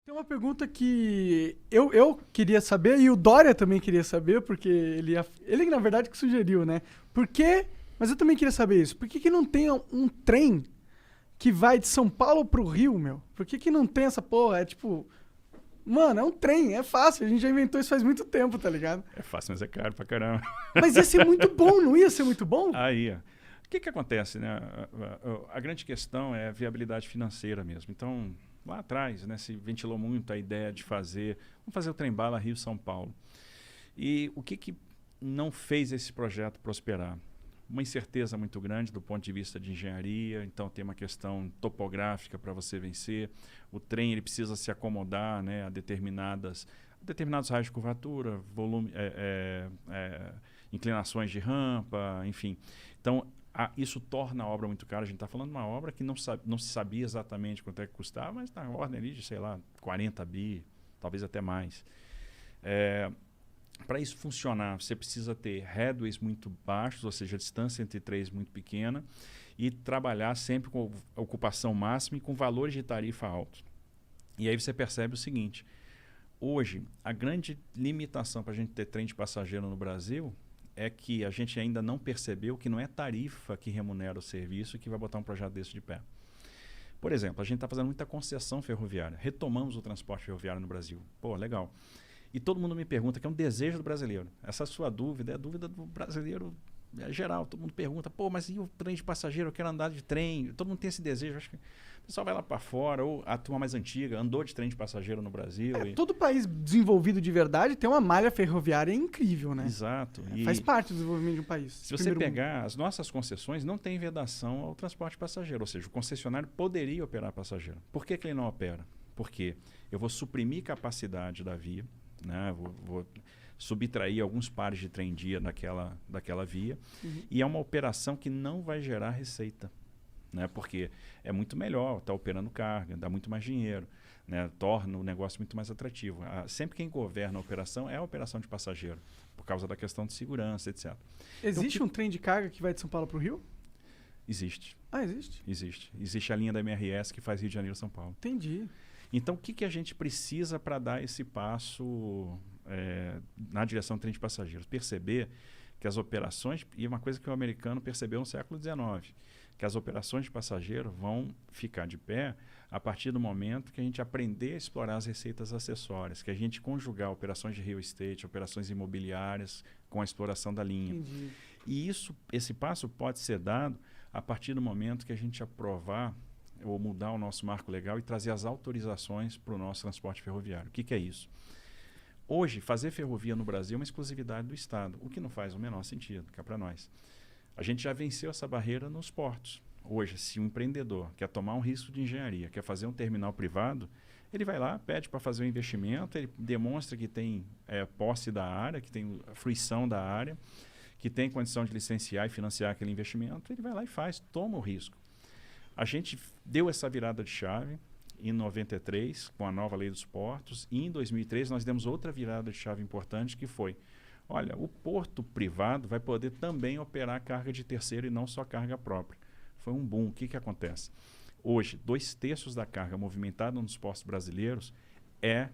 Tem uma pergunta que eu queria saber e o Dória também queria saber, porque ele na verdade que sugeriu, né? Por quê? Mas eu também queria saber isso. Por que que não tem um trem que vai de São Paulo pro Rio, meu? Por que que não tem essa porra? É tipo, mano, é um trem, é fácil. A gente já inventou isso faz muito tempo, tá ligado? É fácil, mas é caro pra caramba. Mas ia ser muito bom, não ia ser muito bom? Aí, ó. O que acontece, né? A grande questão é a viabilidade financeira mesmo. Então, lá atrás, né, se ventilou muito a ideia de vamos fazer o trem-bala Rio-São Paulo. E o que não fez esse projeto prosperar? Uma incerteza muito grande do ponto de vista de engenharia, então tem uma questão topográfica para você vencer. O trem ele precisa se acomodar, né, a determinados raios de curvatura, volume, inclinações de rampa, enfim. Então, isso torna a obra muito cara. A gente está falando de uma obra que não se sabia exatamente quanto é que custava, mas na ordem ali de, sei lá, 40 bi, talvez até mais. Para isso funcionar, você precisa ter headways muito baixos, ou seja, a distância entre três muito pequena, e trabalhar sempre com ocupação máxima e com valores de tarifa altos. E aí você percebe o seguinte: hoje, a grande limitação para a gente ter trem de passageiro no Brasil é que a gente ainda não percebeu que não é tarifa que remunera o serviço que vai botar um projeto desse de pé. Por exemplo, a gente está fazendo muita concessão ferroviária. Retomamos o transporte ferroviário no Brasil. Pô, legal. E todo mundo me pergunta, que é um desejo do brasileiro. Essa sua dúvida é a dúvida do brasileiro geral. Todo mundo pergunta, pô, mas e o trem de passageiro? Eu quero andar de trem. Todo mundo tem esse desejo. Acho que o pessoal vai lá para fora, ou a turma mais antiga andou de trem de passageiro no Brasil. Todo país desenvolvido de verdade tem uma malha ferroviária incrível, né? Exato. Faz parte do desenvolvimento de um país. Se você pegar as nossas concessões, não tem vedação ao transporte passageiro. Ou seja, o concessionário poderia operar passageiro. Por que ele não opera? Porque eu vou suprimir capacidade da via, né? Vou subtrair alguns pares de trem-dia daquela via. E é uma operação que não vai gerar receita, né? Porque é muito melhor estar operando carga, dá muito mais dinheiro, né? Torna o negócio muito mais atrativo. Sempre quem governa a operação é a operação de passageiro, por causa da questão de segurança, etc. Existe então, um trem de carga que vai de São Paulo para o Rio? Existe. Ah, existe? Existe. Existe a linha da MRS que faz Rio de Janeiro e São Paulo. Entendi. Então, o que a gente precisa para dar esse passo na direção do trem de passageiros? Perceber que as operações, e uma coisa que o americano percebeu no século XIX, que as operações de passageiro vão ficar de pé a partir do momento que a gente aprender a explorar as receitas acessórias, que a gente conjugar operações de real estate, operações imobiliárias com a exploração da linha. Entendi. E esse passo pode ser dado a partir do momento que a gente aprovar ou mudar o nosso marco legal e trazer as autorizações para o nosso transporte ferroviário. O que é isso? Hoje, fazer ferrovia no Brasil é uma exclusividade do Estado, o que não faz o menor sentido, que é para nós. A gente já venceu essa barreira nos portos. Hoje, se um empreendedor quer tomar um risco de engenharia, quer fazer um terminal privado, ele vai lá, pede para fazer um investimento, ele demonstra que tem posse da área, que tem fruição da área, que tem condição de licenciar e financiar aquele investimento, ele vai lá e faz, toma o risco. A gente deu essa virada de chave em 93, com a nova lei dos portos, e em 2003 nós demos outra virada de chave importante, que foi, olha, o porto privado vai poder também operar carga de terceiro e não só carga própria. Foi um boom. O que acontece? Hoje, 2/3 da carga movimentada nos portos brasileiros é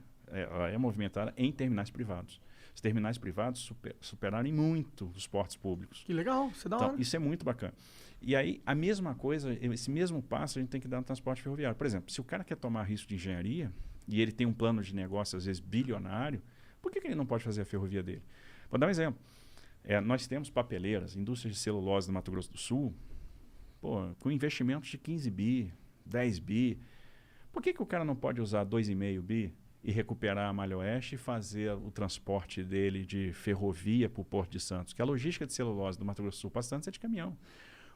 movimentada em terminais privados. Os terminais privados superaram muito os portos públicos. Que legal, isso é da hora. Isso é muito bacana. E aí, a mesma coisa, esse mesmo passo a gente tem que dar no transporte ferroviário. Por exemplo, se o cara quer tomar risco de engenharia e ele tem um plano de negócio, às vezes, bilionário, por que ele não pode fazer a ferrovia dele? Vou dar um exemplo. Nós temos papeleiras, indústrias de celulose no Mato Grosso do Sul, com investimentos de 15 bi, 10 bi. Por que o cara não pode usar 2,5 bi e recuperar a Malha Oeste e fazer o transporte dele de ferrovia para o Porto de Santos? Que a logística de celulose do Mato Grosso do Sul para Santos é de caminhão.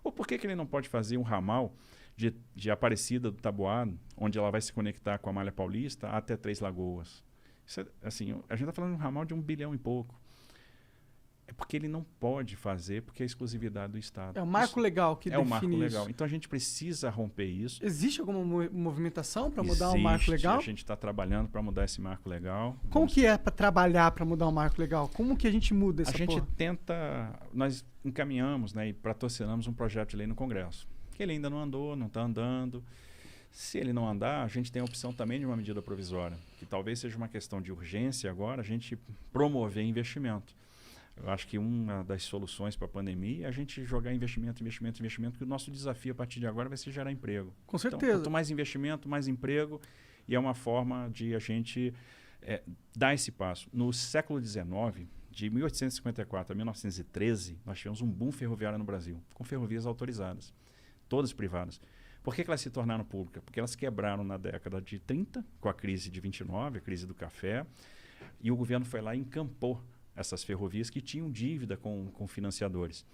Ou por que ele não pode fazer um ramal de Aparecida do Taboado, onde ela vai se conectar com a Malha Paulista até Três Lagoas? Isso assim, a gente está falando de um ramal de 1 bilhão e pouco. É porque ele não pode fazer, porque é exclusividade do Estado. É o marco legal que define isso. É o marco legal. Então a gente precisa romper isso. Existe alguma movimentação para mudar o marco legal? A gente está trabalhando para mudar esse marco legal. Como que é para trabalhar para mudar o marco legal? Como que a gente muda essa porra? Nós encaminhamos, né, e patrocinamos um projeto de lei no Congresso. Que ele ainda não andou, não está andando. Se ele não andar, a gente tem a opção também de uma medida provisória, que talvez seja uma questão de urgência agora, a gente promover investimento. Eu acho que uma das soluções para a pandemia é a gente jogar investimento, que o nosso desafio a partir de agora vai ser gerar emprego. Com certeza. Então, quanto mais investimento, mais emprego, e é uma forma de a gente dar esse passo. No século XIX, de 1854 a 1913, nós tivemos um boom ferroviário no Brasil, com ferrovias autorizadas, todas privadas. Por que elas se tornaram públicas? Porque elas quebraram na década de 30, com a crise de 29, a crise do café, e o governo foi lá e encampou essas ferrovias que tinham dívida com financiadores.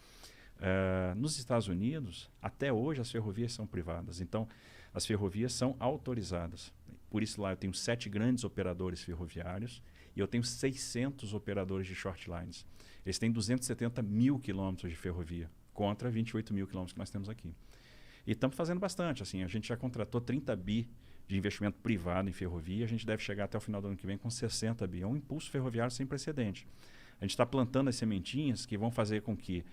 Nos Estados Unidos, até hoje, as ferrovias são privadas. Então, as ferrovias são autorizadas. Por isso, lá eu tenho 7 grandes operadores ferroviários e eu tenho 600 operadores de short lines. Eles têm 270 mil quilômetros de ferrovia, contra 28 mil quilômetros que nós temos aqui. E estamos fazendo bastante. Assim, a gente já contratou 30 bi de investimento privado em ferrovia. A gente deve chegar até o final do ano que vem com 60 bi. É um impulso ferroviário sem precedente. A gente está plantando as sementinhas que vão fazer com que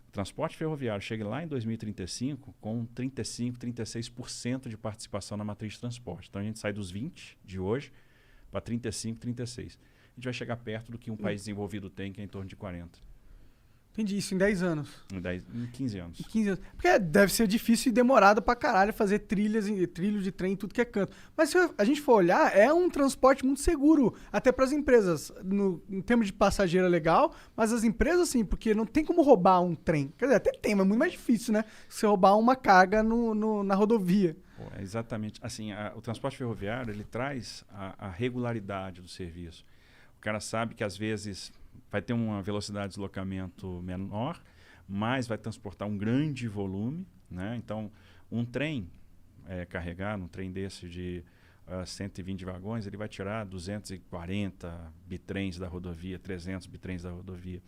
o transporte ferroviário chegue lá em 2035 com 35%, 36% de participação na matriz de transporte. Então a gente sai dos 20% de hoje para 35%, 36%. A gente vai chegar perto do que um país desenvolvido tem, que é em torno de 40%. Entendi, isso em 10 anos. Em 15 anos. Em 15 anos. Porque deve ser difícil e demorado pra caralho fazer trilhos de trem em tudo que é canto. Mas se a gente for olhar, é um transporte muito seguro, até pras empresas. Em termos de passageiro é legal, mas as empresas sim, porque não tem como roubar um trem. Quer dizer, até tem, mas é muito mais difícil, né? Você roubar uma carga na rodovia. Exatamente. Assim, o transporte ferroviário, ele traz a regularidade do serviço. O cara sabe que às vezes vai ter uma velocidade de deslocamento menor, mas vai transportar um grande volume, né? Então, um trem carregado, um trem desse de 120 vagões, ele vai tirar 240 bitrens da rodovia, 300 bitrens da rodovia.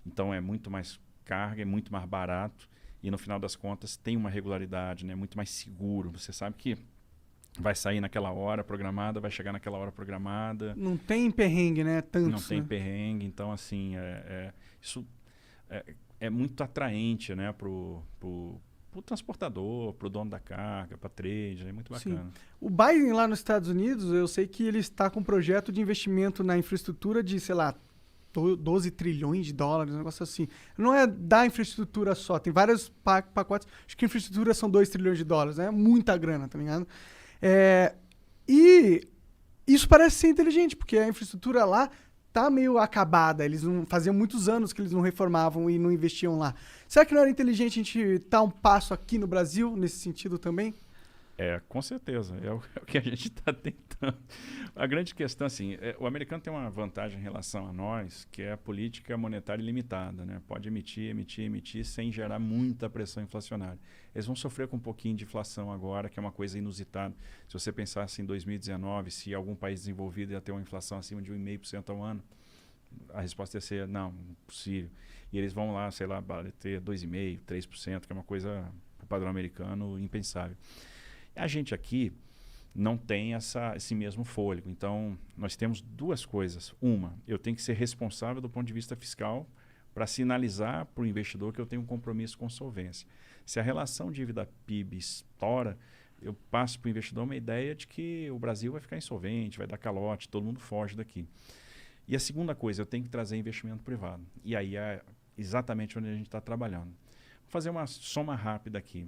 Então, é muito mais carga, é muito mais barato e, no final das contas, tem uma regularidade, né? Muito mais seguro. Você sabe que vai sair naquela hora programada, vai chegar naquela hora programada. Não tem perrengue, né? Tanto, não tem perrengue. Então, assim, isso é muito atraente, né? Pro transportador, pro dono da carga, para trade, é muito bacana. Sim. O Biden lá nos Estados Unidos, eu sei que ele está com um projeto de investimento na infraestrutura de, sei lá, 12 trilhões de dólares, um negócio assim. Não é da infraestrutura só, tem vários pacotes. Acho que a infraestrutura são 2 trilhões de dólares, né? Muita grana, tá ligado? E isso parece ser inteligente, porque a infraestrutura lá tá meio acabada. Eles não faziam muitos anos que eles não reformavam e não investiam lá. Será que não era inteligente a gente dar um passo aqui no Brasil nesse sentido também? Com certeza. É o que a gente está tentando. A grande questão, assim, o americano tem uma vantagem em relação a nós, que é a política monetária ilimitada, né? Pode emitir sem gerar muita pressão inflacionária. Eles vão sofrer com um pouquinho de inflação agora, que é uma coisa inusitada. Se você pensasse em 2019, se algum país desenvolvido ia ter uma inflação acima de 1,5% ao ano, a resposta ia ser, não, impossível. E eles vão lá, sei lá, ter 2,5%, 3%, que é uma coisa, para o padrão americano, impensável. A gente aqui não tem esse mesmo fôlego. Então, nós temos duas coisas. Uma, eu tenho que ser responsável do ponto de vista fiscal para sinalizar para o investidor que eu tenho um compromisso com solvência. Se a relação dívida-PIB estoura, eu passo para o investidor uma ideia de que o Brasil vai ficar insolvente, vai dar calote, todo mundo foge daqui. E a segunda coisa, eu tenho que trazer investimento privado. E aí é exatamente onde a gente está trabalhando. Vou fazer uma soma rápida aqui.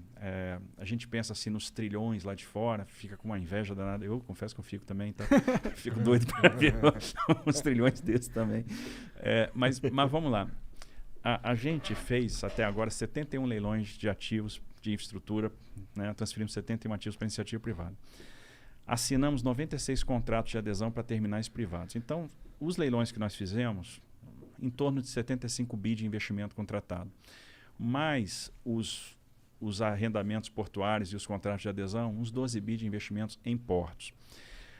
A gente pensa assim nos trilhões lá de fora, fica com uma inveja danada. Eu confesso que eu fico também, tá? Fico doido para ver uns trilhões desses também. Mas vamos lá. A gente fez até agora 71 leilões de ativos de infraestrutura, né? Transferimos 71 ativos para iniciativa privada. Assinamos 96 contratos de adesão para terminais privados. Então, os leilões que nós fizemos, em torno de 75 bi de investimento contratado. Mais os arrendamentos portuários e os contratos de adesão, uns 12 bi de investimentos em portos.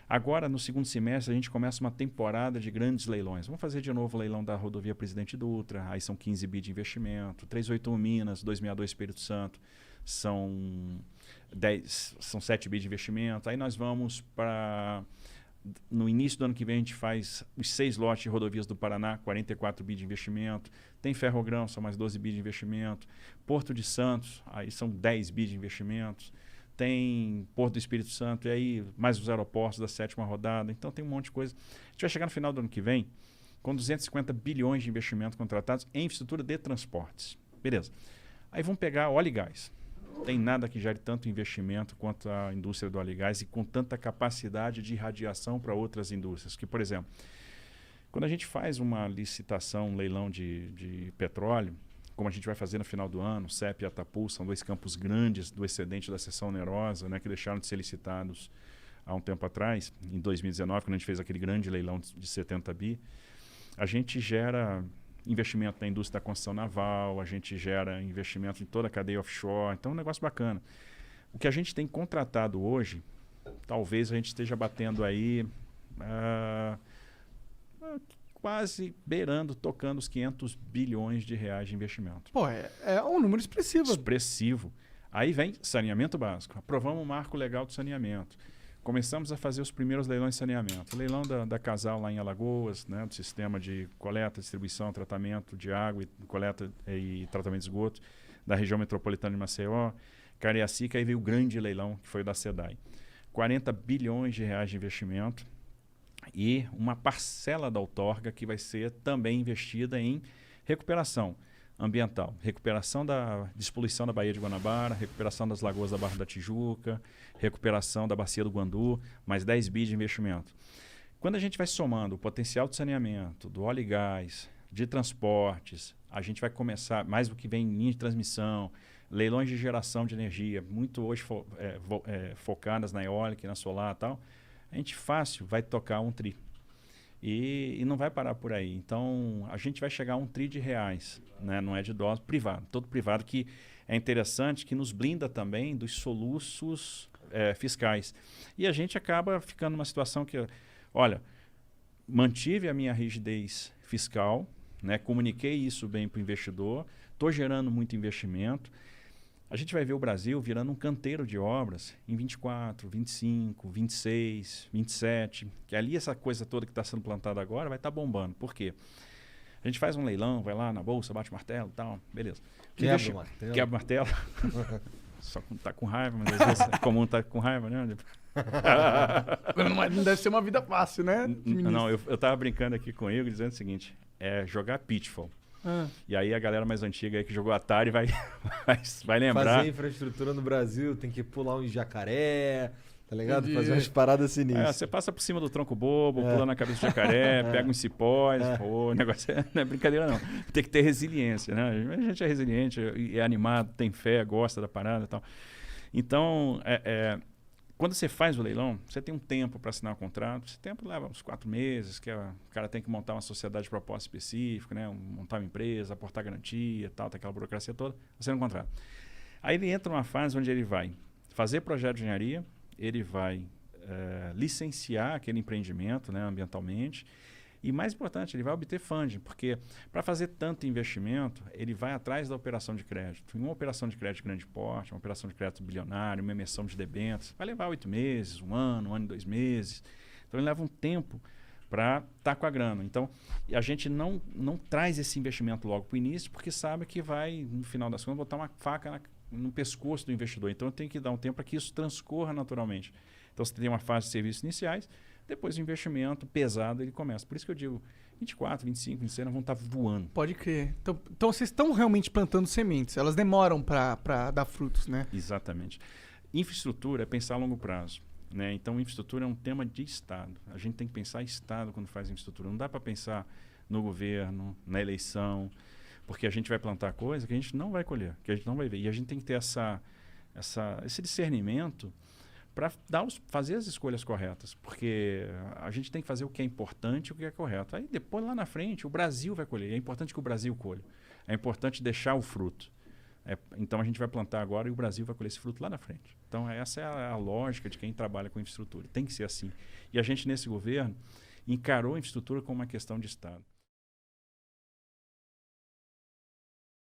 Agora, no segundo semestre, a gente começa uma temporada de grandes leilões. Vamos fazer de novo o leilão da rodovia Presidente Dutra, aí são 15 bi de investimento, 381 Minas, 262 Espírito Santo, são 7 bi de investimento. Aí nós vamos para... No início do ano que vem, a gente faz os 6 lotes de rodovias do Paraná, 44 bi de investimento. Tem Ferrogrão, são mais 12 bi de investimento. Porto de Santos, aí são 10 bi de investimentos. tem Porto do Espírito Santo, e aí mais os aeroportos da 7ª rodada. Então tem um monte de coisa. A gente vai chegar no final do ano que vem com 250 bilhões de investimento contratados em infraestrutura de transportes. Beleza. Aí vamos pegar óleo e gás. Tem nada que gere tanto investimento quanto a indústria do óleo e gás e com tanta capacidade de irradiação para outras indústrias. Que, por exemplo, quando a gente faz uma licitação, um leilão de petróleo, como a gente vai fazer no final do ano, CEP e Atapu são 2 campos grandes do excedente da seção onerosa, né, que deixaram de ser licitados há um tempo atrás, em 2019, quando a gente fez aquele grande leilão de 70 bi, a gente gera investimento na indústria da construção naval, a gente gera investimento em toda a cadeia offshore, então é um negócio bacana. O que a gente tem contratado hoje, talvez a gente esteja batendo aí quase beirando, tocando os 500 bilhões de reais de investimento. Pô, é um número expressivo. Expressivo. Aí vem saneamento básico. Aprovamos o marco legal do saneamento. Começamos a fazer os primeiros leilões de saneamento. O leilão da Casal lá em Alagoas, né, do sistema de coleta, distribuição, tratamento de água, coleta e tratamento de esgoto da região metropolitana de Maceió. Cariacica, aí veio o grande leilão, que foi o da SEDAI. 40 bilhões de reais de investimento e uma parcela da outorga que vai ser também investida em recuperação ambiental, recuperação da despoluição da Baía de Guanabara, recuperação das lagoas da Barra da Tijuca, recuperação da Bacia do Guandu, mais 10 bi de investimento. Quando a gente vai somando o potencial de saneamento, do óleo e gás, de transportes, a gente vai começar, mais do que vem em linha de transmissão, leilões de geração de energia, muito hoje focadas na eólica e na solar e tal, a gente fácil vai tocar um tri. E não vai parar por aí. Então, a gente vai chegar a 1 tri de reais, né? Não é de dólar, privado. Todo privado que é interessante, que nos blinda também dos soluços fiscais. E a gente acaba ficando numa situação que, olha, mantive a minha rigidez fiscal, né? Comuniquei isso bem para o investidor, estou gerando muito investimento. A gente vai ver o Brasil virando um canteiro de obras em 24, 25, 26, 27, que ali essa coisa toda que está sendo plantada agora vai estar bombando. Por quê? A gente faz um leilão, vai lá na bolsa, bate o martelo e tal, beleza. Quebra o martelo. Quebra o martelo. Só quando tá com raiva, mas às vezes é comum estar com raiva, né? Não deve ser uma vida fácil, né? Não, eu tava brincando aqui com ele dizendo o seguinte, jogar Pitfall. E aí a galera mais antiga aí que jogou Atari vai lembrar. Fazer infraestrutura no Brasil, tem que pular um jacaré, tá ligado? Fazer umas paradas sinistras. Você passa por cima do tronco bobo, pula na cabeça do jacaré, pega uns cipós. O negócio não é brincadeira não. Tem que ter resiliência, né? A gente é resiliente, é animado, tem fé, gosta da parada e tal. Então, quando você faz o leilão, você tem um tempo para assinar o contrato. Esse tempo leva uns 4 meses, que o cara tem que montar uma sociedade de propósito específico, né? Montar uma empresa, aportar garantia, tal, tem aquela burocracia toda, assinar um contrato. Aí ele entra numa fase onde ele vai fazer projeto de engenharia, ele vai licenciar aquele empreendimento, né, ambientalmente, e mais importante, ele vai obter funding, porque para fazer tanto investimento, ele vai atrás da operação de crédito. Em uma operação de crédito de grande porte, uma operação de crédito bilionário, uma emissão de debêntures, vai levar 8 meses, 1 ano e 2 meses. Então ele leva um tempo para estar com a grana. Então a gente não traz esse investimento logo para o início, porque sabe que vai, no final das contas, botar uma faca no pescoço do investidor. Então tem que dar um tempo para que isso transcorra naturalmente. Então você tem uma fase de serviços iniciais, depois o investimento pesado ele começa. Por isso que eu digo, 24, 25, 26 nós vamos estar voando. Pode crer. Então vocês estão realmente plantando sementes. Elas demoram para dar frutos, né? Exatamente. Infraestrutura é pensar a longo prazo, né? Então infraestrutura é um tema de Estado. A gente tem que pensar em Estado quando faz infraestrutura. Não dá para pensar no governo, na eleição, porque a gente vai plantar coisa que a gente não vai colher, que a gente não vai ver. E a gente tem que ter esse discernimento para fazer as escolhas corretas, porque a gente tem que fazer o que é importante e o que é correto. Aí depois, lá na frente, o Brasil vai colher. É importante que o Brasil colhe. É importante deixar o fruto. Então a gente vai plantar agora e o Brasil vai colher esse fruto lá na frente. Então essa é a lógica de quem trabalha com infraestrutura. Tem que ser assim. E a gente, nesse governo, encarou a infraestrutura como uma questão de Estado.